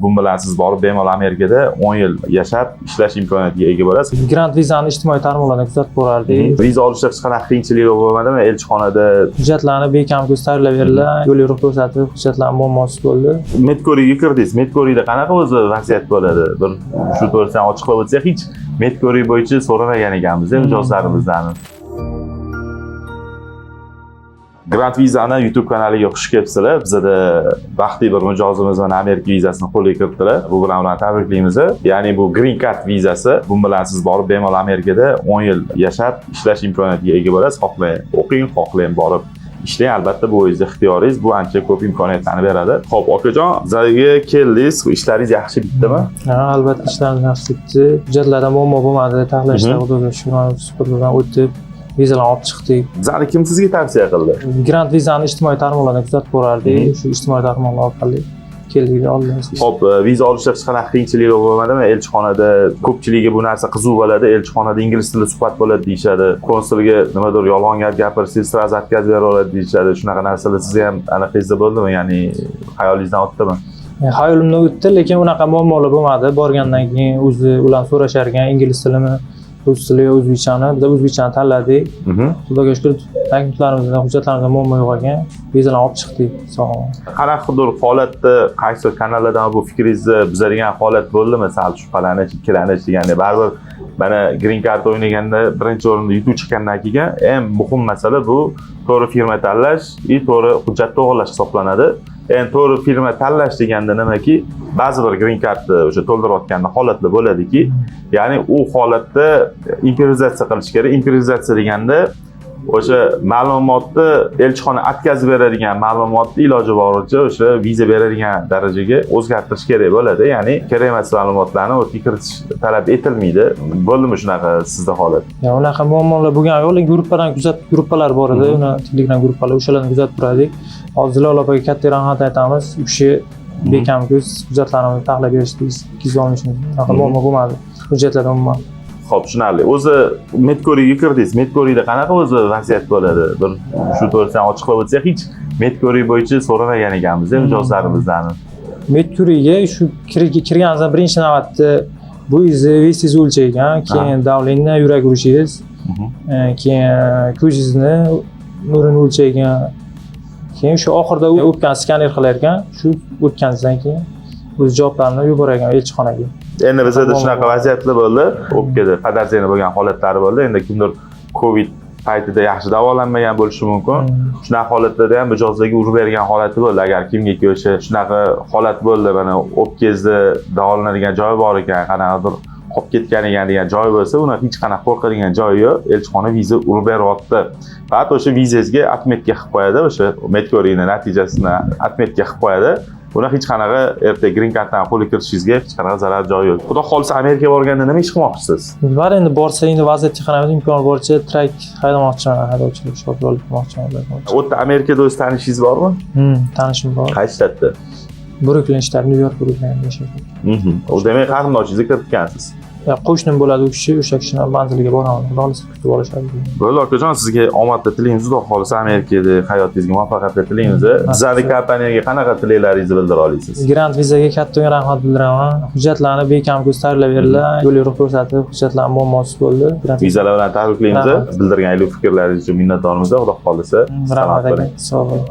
Bu bilan siz borib bemalol Amerikada 10 yil yashab, ishlash imkoniyatiga ega bo'lasiz. Migrant vizani ijtimoiy tarmoqlardan kuzatib borardik. Viza olishda hech qanaqa qiyinchilik bo'lmadimi? Elchixonada Hujjatlarni bekam tayyorlab berildi. Yo'l yo'riq ko'rsatib, hujjatlar muammosi bo'ldi. Medkoriga kirdingiz. Medkorida qanaqa o'zi vaziyat bo'ladi? Bir shu to'g'risida ochiqlab o'tsak, hech Medkori bo'yicha so'ramagan ekanmiz, mijozlarimizdan. Grant vizani YouTube kanaliga xush kelibsizlar. Bizda baxtli bir mijozimiz mana Amerika vizasini qo'lga kiritdilar. Bu bilan ularni tabriklaymiz. Ya'ni bu Green Card vizasi. Bu bilan siz borib bemalol Amerikada 10 yil yashab, ishlash imkoniyatiga ega bo'lasiz. Xohlang o'qing, xohlang borib ishlang. Albatta bu o'zingiz ixtiyoringiz. Bu ancha ko'p imkoniyatlarni beradi. Xo'p, okajon, bizga keldingiz. Ishlaringiz yaxshi bitdimi? Ha, albatta ishlarimiz yaxshi bitdi. Hujjatlarda muammo bo'lmadi. Tahlillar Xudoga shukr, suhbatlardan o'tib vizalarni olib chiqdik. Bizani kim sizga tavsiya qildi? Migrant vizani ijtimoiy tarmoqlardan kuzatib borardik. Shu ijtimoiy tarmoqlar orqali keldik oldik. Xo'p, viza olishda hech qanaqa qiyinchilik bo'lmadimi? Elchixonada ko'pchiligiga bu narsa qiziq bo'ladi. Elchixonada ingliz tilida suhbat bo'ladi deyishadi. Konsulga nimadir yolg'on gap gapirsangiz, sraz отказ bera oladi deyishadi. Shunaqa narsalar sizga ham anaqangizda bo'ldimi? Ya'ni hayolingizdan o'tdimi? Hayolimdan o'tdi, lekin unaqa muammolar bo'lmadi. Borgandan keyin o'zi ular so'rashar ekan ingliz tilimi, rus tili yo o'zbekchani. Biz o'zbekchani tanladik. Xudoga shukr, takliflarimizda, hujjatlarimizda muammo yo'q ekan. Vizalarni olib chiqdik. Sog'. Qanaqadir holatda qaysi kanallardan bu fikringizni buzadigan holat bo'ldimi? Sal shubhalanish, ikkilanish deganda baribir mana Green Card o'ynaganda birinchi o'rinda yutuvchi ekandan keyin eng muhim masala bu to'g'ri firma tanlash, to'g'ri hujjat to'g'irlash hisoblanadi. Endi to'g'ri firma tanlash deganda nimaki, ba'zi bir Green Cardni o'sha to'ldirayotganda holatlar bo'ladiki, ya'ni u holatda improvizatsiya qilish kerak. Improvizatsiya deganda o'sha ma'lumotni elchixona atkazib beradigan ma'lumotni iloji boricha o'sha viza beradigan darajaga o'zgartirish kerak bo'ladi. Ya'ni kerak emas ma'lumotlarni o'tga kiritish talab etilmaydi. Bo'ldimi shunaqa sizda holat? Ya unaqa muammolar bo'lgan yo'q, lekin gruppalar bor edi. Uni Telegram gruppalar, o'shalarni kuzatib turardik. Hozir Zilola opaga katta rahmat aytamiz. U kishi bekam hujjatlarni tahlil berishdi, 213. Unaqa muammo bo'lmadi. Hujjatlar umuman. Xo'p, tushunarli. O'zi Medkoriga kirdingiz. Medkorida qanaqa o'zi vaziyat bo'ladi? Bir shu to'g'risida ochiqlab o'tsak, hech Medkori bo'yicha so'ramagan ekanmiz, mijozlarimizdan. Medkoriga shu kirganingizdan birinchi navbatda bu vesingiz o'lchaygan, keyin davlengizni, yurak urishingiz, keyin ko'zingizni nurini o'lchaygan. Keyin shu oxirida o'pkani skaner qilar ekan, shu o'tganingizdan keyin o'z javoblarini yuborgan elchixonaga. Endi bizda shunaqa vaziyatlar bo'ldi. O'pkada podozreniya bo'lgan holatlari bo'ldi. Endi kimdir Covid paytida yaxshi davolanmagan bo'lishi mumkin. Shunaqa holatlarda ham mijozlarga urib bergan holati bo'ldi. Agar kimgaki o'sha shunaqa holat bo'ldi, mana o'pkangizda davolanadigan joyi bor ekan, qanaqadir qolib ketgan ekan degan joy bo'lsa, uni hech qanaqa qo'rqadigan joyi yo'q. Elchixona viza urib beryapti. Faqat o'sha vizangizga atmetga qilib qo'yadi, o'sha Medkorining natijasini atmetga qilib qo'yadi. Buni hech qanaqa ertaga Green Carddan qo'lga kiritishingizga hech qanaqa zarar joyi yo'q. Xudo xolisa Amerikaga borganda nima ish qilmoqchisiz? Bor endi borsa endi vaziyatga qarab imkon boricha trak haydamoqchiman, haydovchilik shofyor bo'lib qilmoqchiman. U yerda Amerikada o'z tanishingiz bormi? Tanishim bor. Qaysi shtatda? Brooklyn shtati, New York Brooklynda yashaydi. O demak qarindoshingizni kiritgansiz. Qo'shnim bo'ladi u kishi, o'sha kishini manziliga boraman. Xohlasa kutib olishadi. Bo'ldi akajon, sizga omadli tilaymiz. Xudo xolisa Amerikada hayotingizga muvaffaqiyat tilaymiz. Bizning kompaniyaga qanaqa tilaklaringizni bildira olasiz? Grant vizaga katta rahmat bildiraman. Hujjatlarni bekam tayyorlab berildi. Yo'l yo'riq ko'rsatib, hujjatlar muammosi bo'ldi. Vizalar bilan tabriklaymiz. Bildirgan fikrlaringiz uchun minnatdormiz. Xudo xolisa. Rahmat aka. Sog' bo'ling.